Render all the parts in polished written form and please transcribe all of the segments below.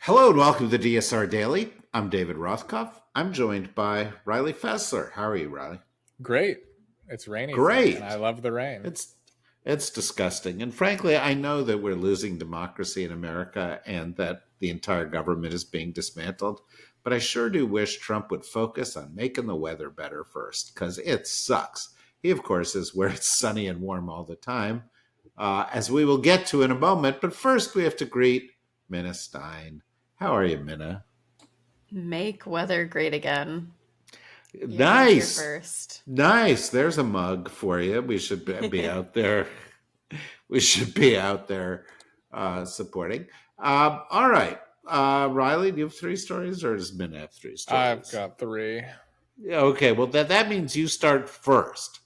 Hello and welcome to DSR Daily. I'm David Rothkopf. I'm joined by Riley Fessler. How are you, Riley? Great. It's rainy today, and I Great. love the rain. It's disgusting. And frankly, I know that we're losing democracy in America and that the entire government is being dismantled. But I sure do wish Trump would focus on making the weather better first, because it sucks. He, of course, is where it's sunny and warm all the time, as we will get to in a moment. But first, we have to greet Minna Stein. How are you, Minna? Make weather great again. You heard it here Nice. first. Nice. There's a mug for you. We should be out there. We should be out there supporting. All right. Riley, do you have three stories or does Min have three I've stories? got three. Yeah, okay. Well, that means you start first.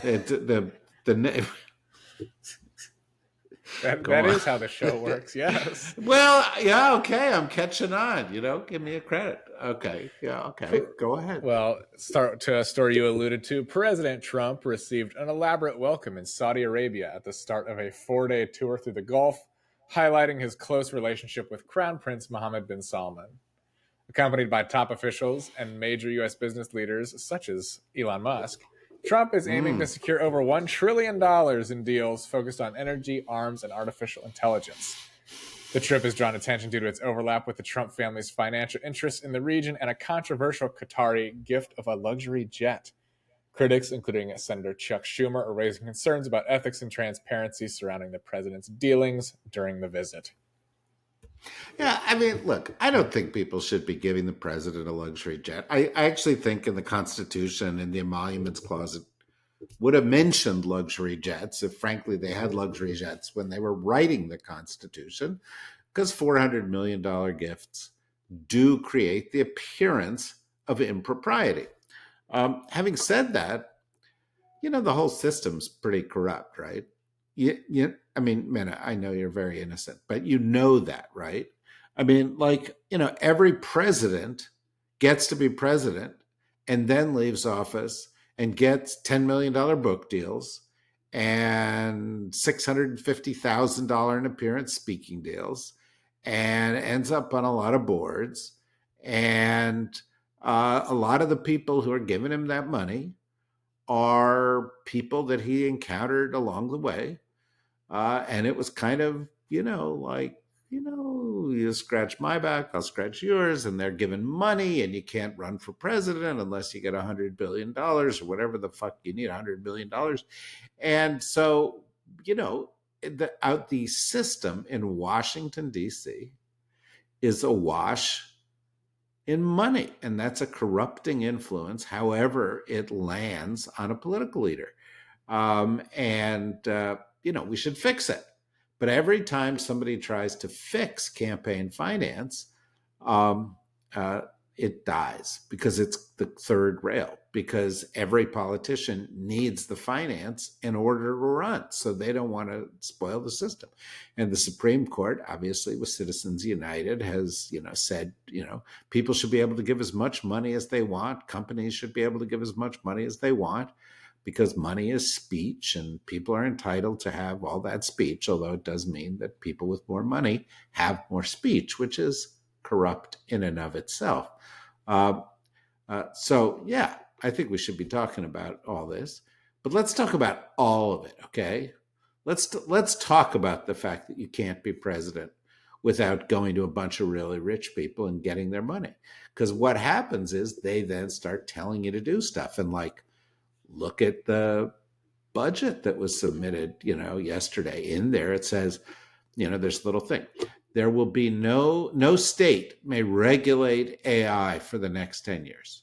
The That is how the show works, yes. Well, yeah, okay. I'm catching on. Give me a credit. Okay. Yeah, okay. Go ahead. Well, start to a story you alluded to. President Trump received an elaborate welcome in Saudi Arabia at the start of a 4-day tour through the Gulf, highlighting his close relationship with Crown Prince Mohammed bin Salman. Accompanied by top officials and major U.S. business leaders such as Elon Musk, Trump is aiming to secure over $1 trillion in deals focused on energy, arms, and artificial intelligence. The trip has drawn attention due to its overlap with the Trump family's financial interests in the region and a controversial Qatari gift of a luxury jet. Critics, including Senator Chuck Schumer, are raising concerns about ethics and transparency surrounding the president's dealings during the visit. Yeah, I mean, look, I don't think people should be giving the president a luxury jet. I actually think in the Constitution, in the emoluments clause, it would have mentioned luxury jets if, frankly, they had luxury jets when they were writing the Constitution, because $400 million gifts do create the appearance of impropriety. Having said that, the whole system's pretty corrupt, right? I mean, Minna, I know you're very innocent, but you know that, right? I mean, every president gets to be president and then leaves office and gets $10 million book deals and $650,000 an appearance speaking deals and ends up on a lot of boards. And a lot of the people who are giving him that money are people that he encountered along the way. And it was kind of, you scratch my back, I'll scratch yours. And they're giving money, and you can't run for president unless you get $100 billion or whatever the fuck you need, $100 billion. And so, the system in Washington, D.C. is awash in money, and that's a corrupting influence, however it lands on a political leader. We should fix it. But every time somebody tries to fix campaign finance, it dies because it's the third rail, because every politician needs the finance in order to run. So they don't want to spoil the system. And the Supreme Court, obviously with Citizens United, has, said, people should be able to give as much money as they want. Companies should be able to give as much money as they want, because money is speech and people are entitled to have all that speech, although it does mean that people with more money have more speech, which is corrupt in and of itself. Yeah, I think we should be talking about all this, but let's talk about all of it, okay? Let's talk about the fact that you can't be president without going to a bunch of really rich people and getting their money. Because what happens is they then start telling you to do stuff. And look at the budget that was submitted, yesterday. In there, it says, there's a little thing. There will be no state may regulate AI for the next 10 years.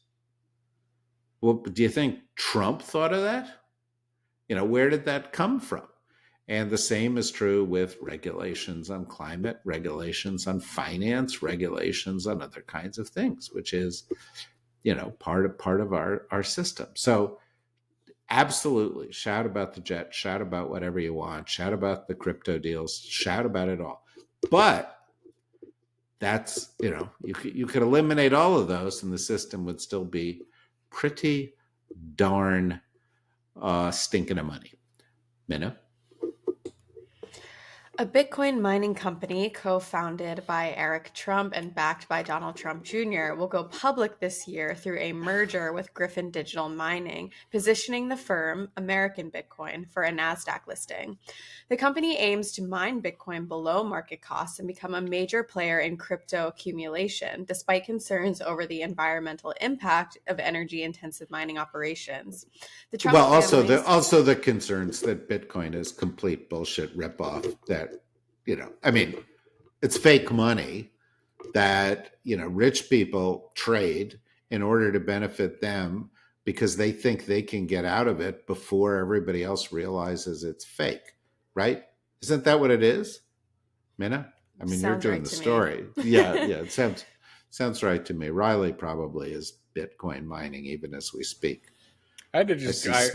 Well, do you think Trump thought of that? Where did that come from? And the same is true with regulations on climate, regulations on finance, regulations on other kinds of things, which is, part of our system. So absolutely, shout about the jet, shout about whatever you want, shout about the crypto deals, shout about it all. But that's, you could eliminate all of those and the system would still be pretty darn stinking of money. Minna? A Bitcoin mining company co-founded by Eric Trump and backed by Donald Trump Jr. will go public this year through a merger with Griffin Digital Mining, positioning the firm, American Bitcoin, for a NASDAQ listing. The company aims to mine Bitcoin below market costs and become a major player in crypto accumulation, despite concerns over the environmental impact of energy-intensive mining operations. The Trump Well, family's also the concerns that Bitcoin is complete bullshit ripoff. That I mean, it's fake money that rich people trade in order to benefit them because they think they can get out of it before everybody else realizes it's fake, right? Isn't that what it is, Minna? I mean, you're sounds doing right the to story. me. Yeah, it sounds right to me. Riley probably is Bitcoin mining even as we speak. I had to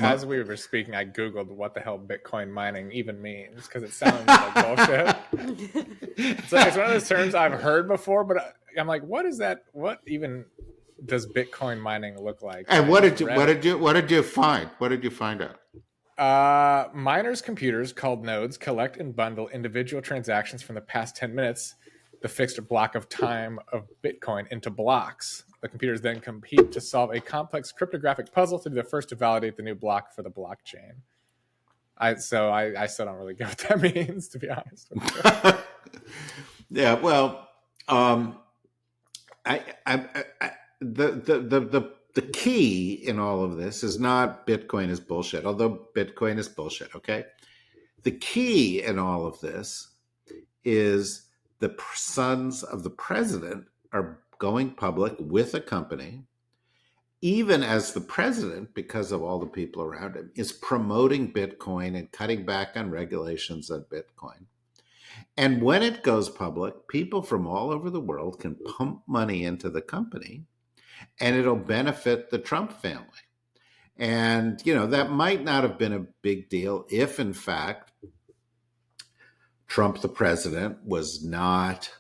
as we were speaking, I Googled what the hell Bitcoin mining even means because it sounds like bullshit. It's one of those terms I've heard before, but I'm like, what is that? What even does Bitcoin mining look like? And what did you find? What did you find out? Miners' computers, called nodes, collect and bundle individual transactions from the past 10 minutes, the fixed block of time of Bitcoin, into blocks. The computers then compete to solve a complex cryptographic puzzle to be the first to validate the new block for the blockchain. I still don't really get what that means, to be honest with you. Yeah, well, the key in all of this is not Bitcoin is bullshit, although Bitcoin is bullshit. Okay, the key in all of this is the sons of the president are going public with a company, even as the president, because of all the people around him, is promoting Bitcoin and cutting back on regulations on Bitcoin. And when it goes public, people from all over the world can pump money into the company and it'll benefit the Trump family. And, that might not have been a big deal if, in fact, Trump, the president, was not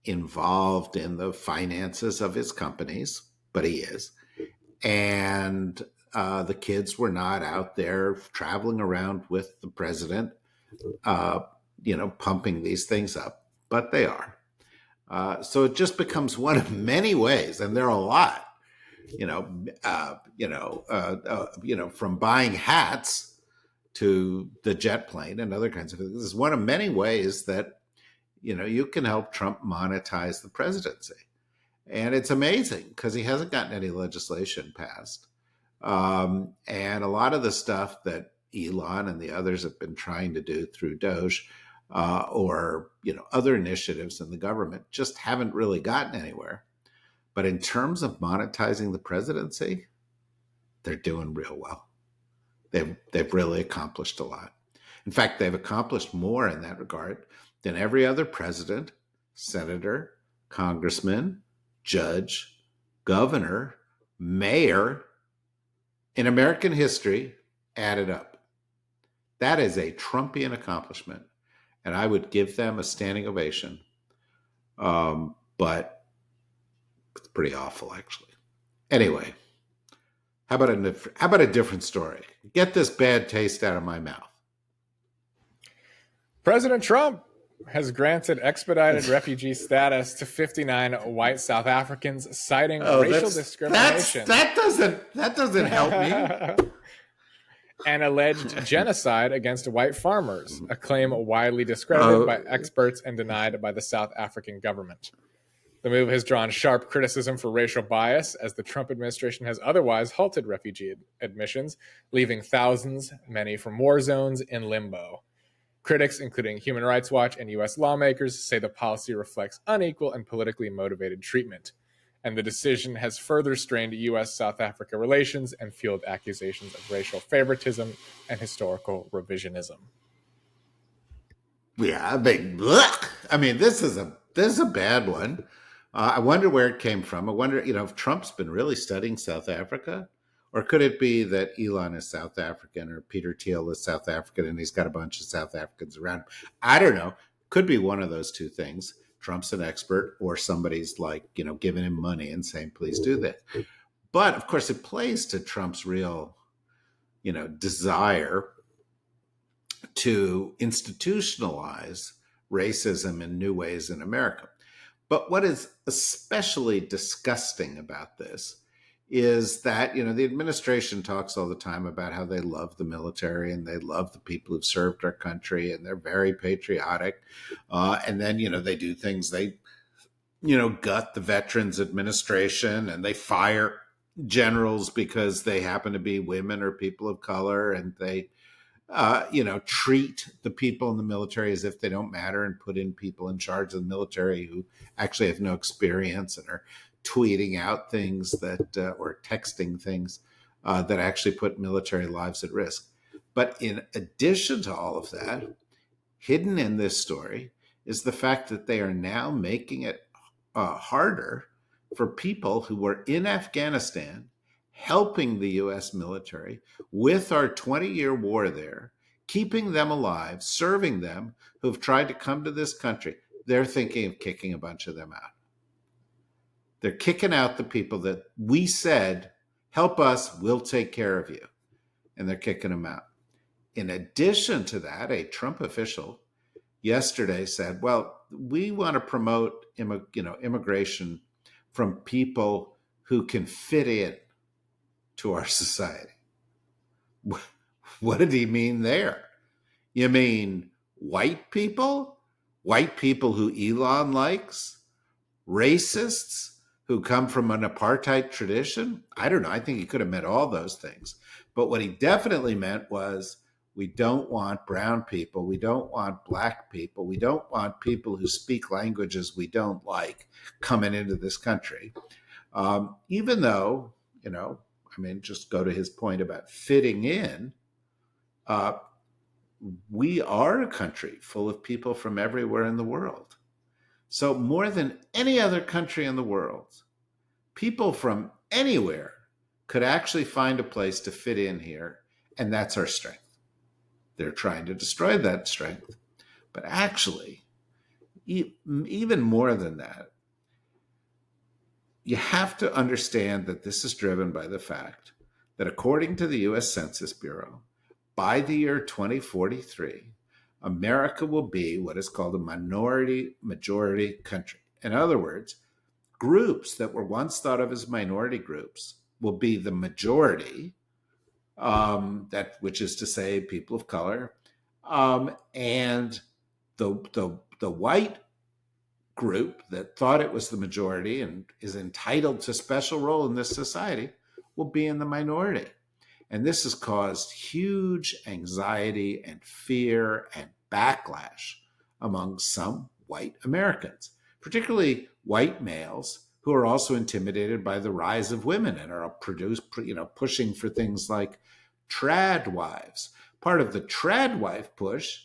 involved in the finances of his companies, but he is. And the kids were not out there traveling around with the president, pumping these things up, but they are. So it just becomes one of many ways, and there are a lot. From buying hats to the jet plane and other kinds of things. This is one of many ways that you can help Trump monetize the presidency. And it's amazing because he hasn't gotten any legislation passed. And a lot of the stuff that Elon and the others have been trying to do through Doge or other initiatives in the government just haven't really gotten anywhere. But in terms of monetizing the presidency, they're doing real well. They've really accomplished a lot. In fact, they've accomplished more in that regard than every other president, senator, congressman, judge, governor, mayor in American history added up. That is a Trumpian accomplishment, and I would give them a standing ovation. But it's pretty awful, actually. Anyway, how about a different story? Get this bad taste out of my mouth. President Trump has granted expedited refugee status to 59 white South Africans, citing racial discrimination. That doesn't help me. And alleged genocide against white farmers, a claim widely discredited by experts and denied by the South African government. The move has drawn sharp criticism for racial bias, as the Trump administration has otherwise halted refugee admissions, leaving thousands, many from war zones, in limbo. Critics, including Human Rights Watch and U.S. lawmakers, say the policy reflects unequal and politically motivated treatment, and the decision has further strained U.S.-South Africa relations and fueled accusations of racial favoritism and historical revisionism. Yeah, this is a bad one. I wonder where it came from. I wonder, if Trump's been really studying South Africa, or could it be that Elon is South African or Peter Thiel is South African and he's got a bunch of South Africans around? I don't know. Could be one of those two things. Trump's an expert, or somebody's giving him money and saying, please do this. But of course, it plays to Trump's real, desire to institutionalize racism in new ways in America. But what is especially disgusting about this is that, the administration talks all the time about how they love the military and they love the people who've served our country and they're very patriotic. And then, they do things, they, gut the Veterans Administration and they fire generals because they happen to be women or people of color, and they treat the people in the military as if they don't matter and put in people in charge of the military who actually have no experience and are tweeting out things that or texting things that actually put military lives at risk. But in addition to all of that, hidden in this story is the fact that they are now making it harder for people who were in Afghanistan helping the U.S. military with our 20-year war there, keeping them alive, serving them, who've tried to come to this country. They're thinking of kicking a bunch of them out. They're kicking out the people that we said, help us, we'll take care of you. And they're kicking them out. In addition to that, a Trump official yesterday said, well, we want to promote immigration from people who can fit in to our society. What did he mean there? You mean white people? White people who Elon likes? Racists who come from an apartheid tradition? I don't know. I think he could have meant all those things. But what he definitely meant was, we don't want brown people. We don't want black people. We don't want people who speak languages we don't like coming into this country. Even though, just go to his point about fitting in. We are a country full of people from everywhere in the world. So more than any other country in the world, people from anywhere could actually find a place to fit in here, and that's our strength. They're trying to destroy that strength. But actually, even more than that, you have to understand that this is driven by the fact that according to the U.S. Census Bureau, by the year 2043, America will be what is called a minority-majority country. In other words, groups that were once thought of as minority groups will be the majority, which is to say people of color, and the white group that thought it was the majority and is entitled to special role in this society will be in the minority. And this has caused huge anxiety and fear and backlash among some white Americans, particularly white males who are also intimidated by the rise of women and are pushing for things like trad wives. Part of the trad wife push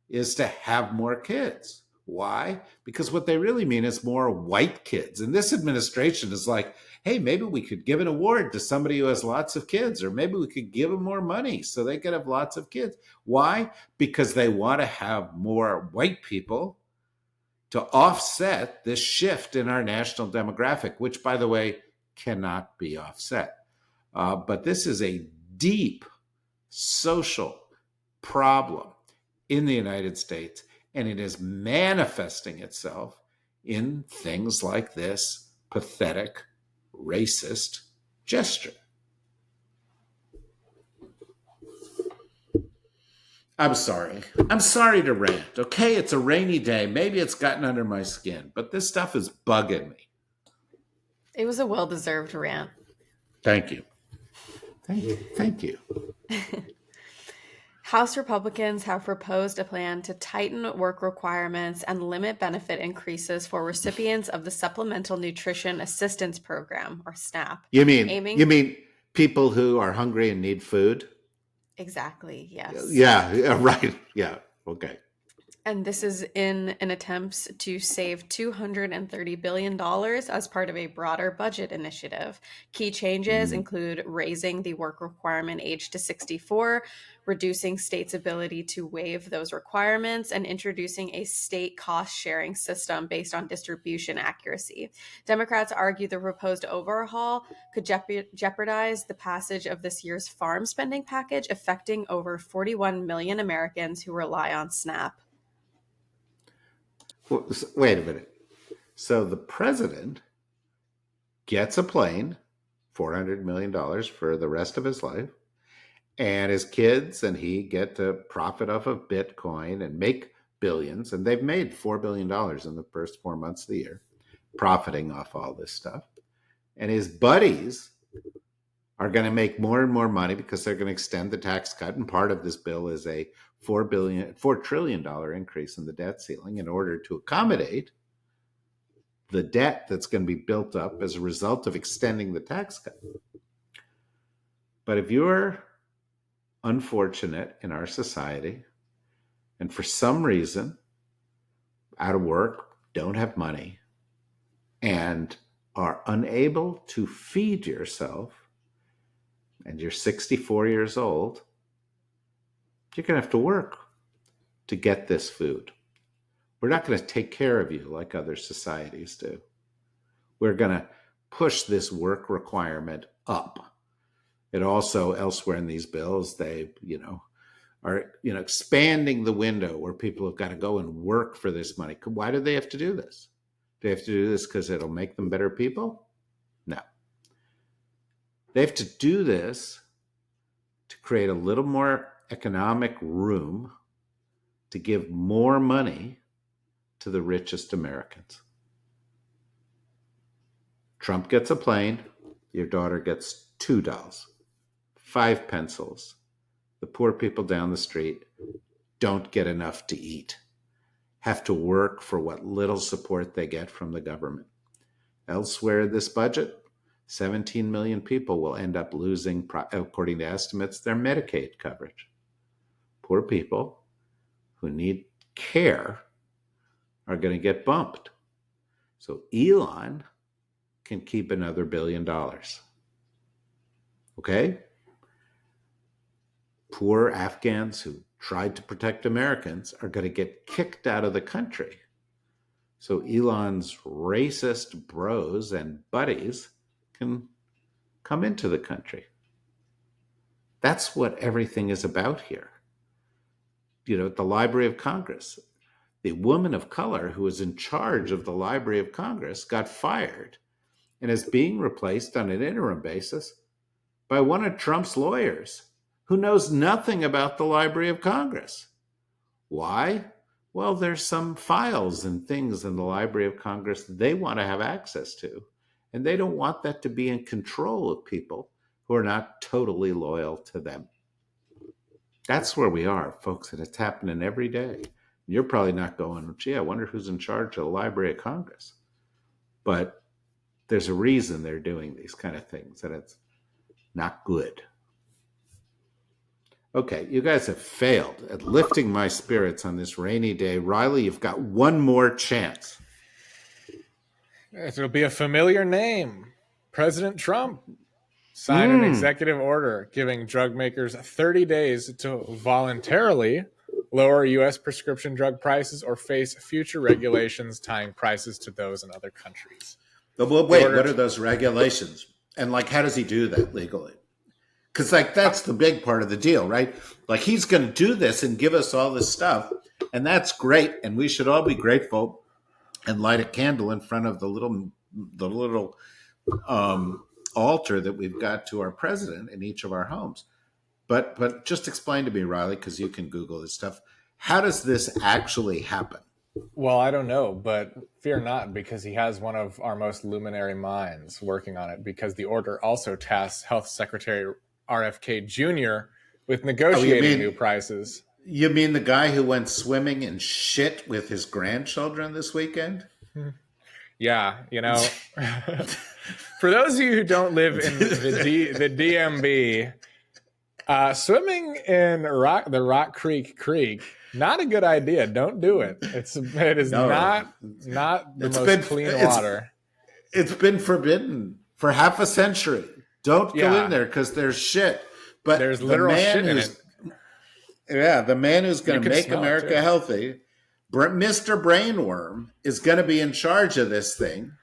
is to have more kids. Why? Because what they really mean is more white kids. And this administration is like, hey, maybe we could give an award to somebody who has lots of kids, or maybe we could give them more money so they could have lots of kids. Why? Because they want to have more white people to offset this shift in our national demographic, which, by the way, cannot be offset. But this is a deep social problem in the United States, and it is manifesting itself in things like this pathetic, racist gesture. I'm sorry. I'm sorry to rant, okay? It's a rainy day. Maybe it's gotten under my skin, but this stuff is bugging me. It was a well-deserved rant. Thank you. Thank you. House Republicans have proposed a plan to tighten work requirements and limit benefit increases for recipients of the Supplemental Nutrition Assistance Program, or SNAP. You mean people who are hungry and need food? Exactly, yes. Yeah, right. Yeah, okay. And this is in an attempt to save $230 billion as part of a broader budget initiative. Key changes include raising the work requirement age to 64, reducing states' ability to waive those requirements, and introducing a state cost sharing system based on distribution accuracy. Democrats argue the proposed overhaul could jeopardize the passage of this year's farm spending package, affecting over 41 million Americans who rely on SNAP. Wait a minute. So the president gets a plane, $400 million for the rest of his life, and his kids and he get to profit off of Bitcoin and make billions. And they've made $4 billion in the first 4 months of the year, profiting off all this stuff. And his buddies are going to make more and more money because they're going to extend the tax cut. And part of this bill is a $4 trillion increase in the debt ceiling in order to accommodate the debt that's going to be built up as a result of extending the tax cut. But if you're unfortunate in our society and for some reason out of work, don't have money, and are unable to feed yourself, and you're 64 years old, you're going to have to work to get this food. We're not going to take care of you like other societies do. We're going to push this work requirement up. It also, elsewhere in these bills, they, are, expanding the window where people have got to go and work for this money. Why do they have to do this? Do they have to do this because it'll make them better people? No. They have to do this to create a little more economic room to give more money to the richest Americans. Trump gets a plane, your daughter gets 2 dolls, 5 pencils. The poor people down the street don't get enough to eat, have to work for what little support they get from the government. Elsewhere in this budget, 17 million people will end up losing, according to estimates, their Medicaid coverage. Poor people who need care are going to get bumped. So Elon can keep another $1 billion. Okay? Poor Afghans who tried to protect Americans are going to get kicked out of the country. So Elon's racist bros and buddies can come into the country. That's what everything is about here. At the Library of Congress, the woman of color who was in charge of the Library of Congress got fired and is being replaced on an interim basis by one of Trump's lawyers who knows nothing about the Library of Congress. Why? Well, there's some files and things in the Library of Congress they want to have access to, and they don't want that to be in control of people who are not totally loyal to them. That's where we are, folks, and it's happening every day. You're probably not going, gee, I wonder who's in charge of the Library of Congress. But there's a reason they're doing these kind of things, and it's not good. Okay, you guys have failed at lifting my spirits on this rainy day. Riley, you've got one more chance. It'll be a familiar name. President Trump signed an executive order giving drug makers 30 days to voluntarily lower U.S. prescription drug prices or face future regulations tying prices to those in other countries. But wait, what are those regulations? And how does he do that legally? Because that's the big part of the deal, right? He's going to do this and give us all this stuff, and that's great, and we should all be grateful and light a candle in front of the little altar that we've got to our president in each of our homes. But just explain to me, Riley, because you can Google this stuff. How does this actually happen? Well, I don't know, but fear not, because he has one of our most luminary minds working on it, because the order also tasks Health Secretary RFK Jr. with negotiating new prices. You mean the guy who went swimming in shit with his grandchildren this weekend? Yeah, for those of you who don't live in the DMV, swimming in the Rock Creek Not a good idea. Don't do it. It is No. not the most clean water. It's been forbidden for half a century. Don't go in there because there's shit. But there's literal shit in it. Yeah, the man who's going to make America healthy, Mr. Brainworm, is going to be in charge of this thing,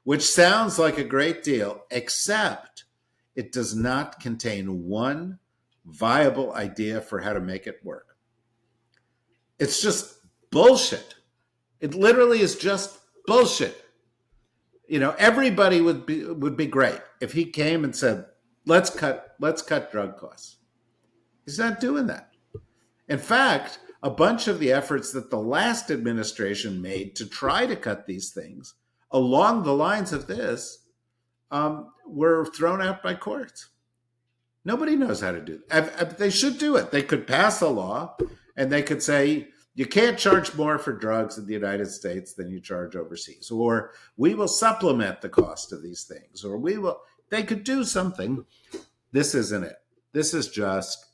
which sounds like a great deal, except it does not contain one viable idea for how to make it work. It's just bullshit. It literally is just bullshit. Everybody would be great if he came and said, let's cut drug costs. He's not doing that. In fact, a bunch of the efforts that the last administration made to try to cut these things along the lines of this were thrown out by courts. Nobody knows how to do it. They should do it. They could pass a law and they could say, you can't charge more for drugs in the United States than you charge overseas, or we will supplement the cost of these things, or they could do something. This isn't it. This is just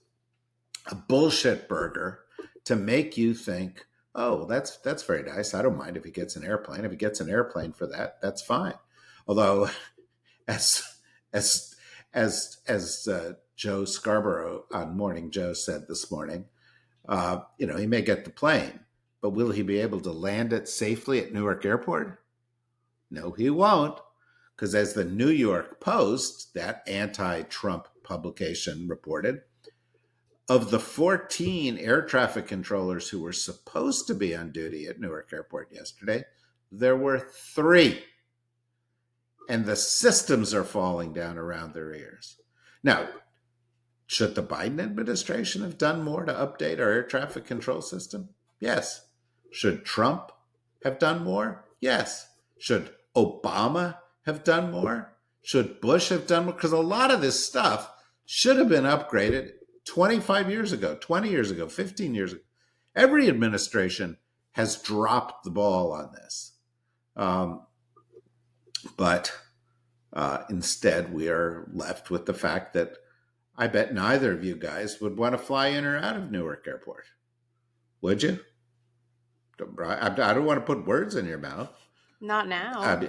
a bullshit burger to make you think, oh, that's very nice. I don't mind if he gets an airplane. If he gets an airplane for that, that's fine. Although, as Joe Scarborough on Morning Joe said this morning, he may get the plane, but will he be able to land it safely at Newark Airport? No, he won't, because as the New York Post, that anti-Trump publication, reported, of the 14 air traffic controllers who were supposed to be on duty at Newark Airport yesterday, there were 3. And the systems are falling down around their ears. Now, should the Biden administration have done more to update our air traffic control system? Yes. Should Trump have done more? Yes. Should Obama have done more? Should Bush have done more? Because a lot of this stuff should have been upgraded 25 years ago, 20 years ago, 15 years ago. Every administration has dropped the ball on this. But instead, we are left with the fact that I bet neither of you guys would want to fly in or out of Newark Airport. Would you? I don't want to put words in your mouth. Not now.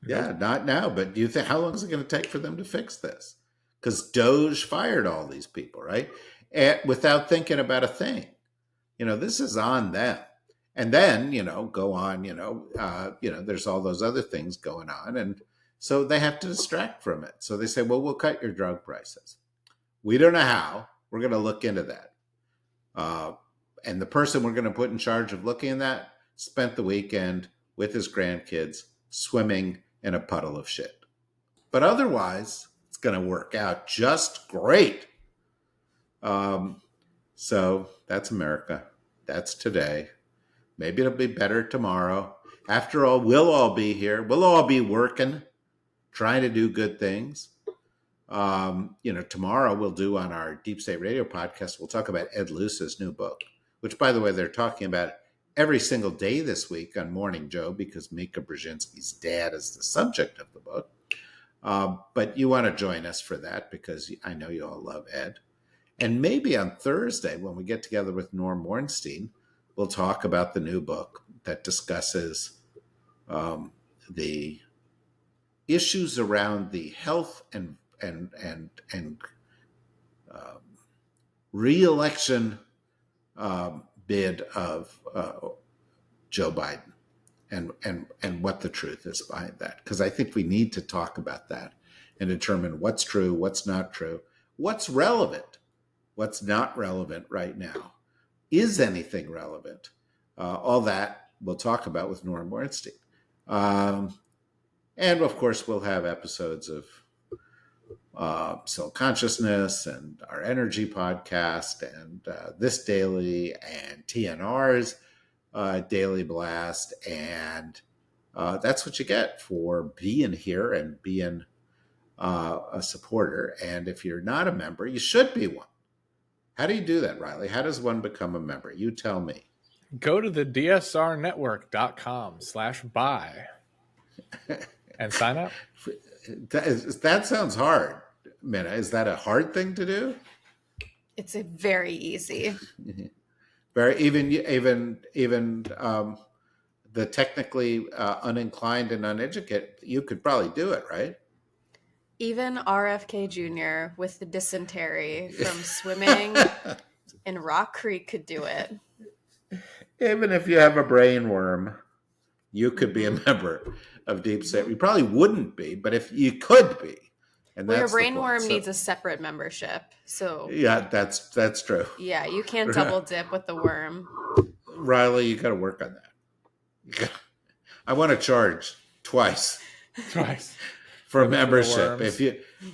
Yeah, not now. But do you think, how long is it going to take for them to fix this? Because Doge fired all these people, right? Without thinking about a thing. This is on them. And then, go on, there's all those other things going on. And so they have to distract from it. So they say, well, we'll cut your drug prices. We don't know how. We're going to look into that. And the person we're going to put in charge of looking at that spent the weekend with his grandkids swimming in a puddle of shit. But otherwise, it's going to work out just great. So that's America. That's today. Maybe it'll be better tomorrow. After all, we'll all be here. We'll all be working, trying to do good things. Tomorrow we'll do on our Deep State Radio podcast, we'll talk about Ed Luce's new book, which, by the way, they're talking about every single day this week on Morning Joe because Mika Brzezinski's dad is the subject of the book. But you want to join us for that because I know you all love Ed. And maybe on Thursday, when we get together with Norm Ornstein, we'll talk about the new book that discusses the issues around the health and re-election bid of Joe Biden and what the truth is behind that. Because I think we need to talk about that and determine what's true, what's not true, what's relevant, what's not relevant right now. Is anything relevant? All that we'll talk about with Norm Ornstein. And of course, we'll have episodes of Soul Consciousness and our Energy podcast and This Daily and TNR's Daily Blast. And that's what you get for being here and being a supporter. And if you're not a member, you should be one. How do you do that, Riley? How does one become a member? You tell me. Go to the dsrnetwork.com/buy and sign up. That sounds hard, Minna. Is that a hard thing to do? It's very easy. Very even the technically uninclined and uneducated, you could probably do it, right? Even RFK Jr. with the dysentery from swimming in Rock Creek could do it. Even if you have a brain worm, you could be a Mhm. member of Deep State. You probably wouldn't be, but if you could be, and Well, your that's the brain point. worm So, needs a separate membership. So, yeah, that's true. yeah, you can't double dip with the worm. Riley, you got to work on that. I want to charge twice Twice. for For the membership. worms.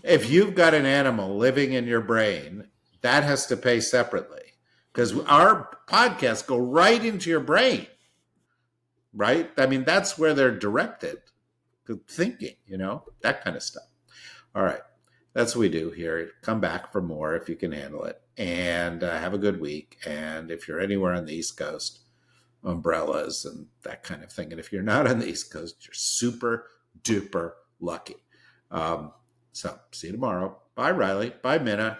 If you've got an animal living in your brain, that has to pay separately because our podcasts go right into your brain, right? I mean, that's where they're directed. Thinking, that kind of stuff. All right. That's what we do here. Come back for more if you can handle it. And have a good week. And if you're anywhere on the East Coast, umbrellas and that kind of thing. And if you're not on the East Coast, you're super duper lucky. So see you tomorrow. Bye, Riley. Bye, Minna.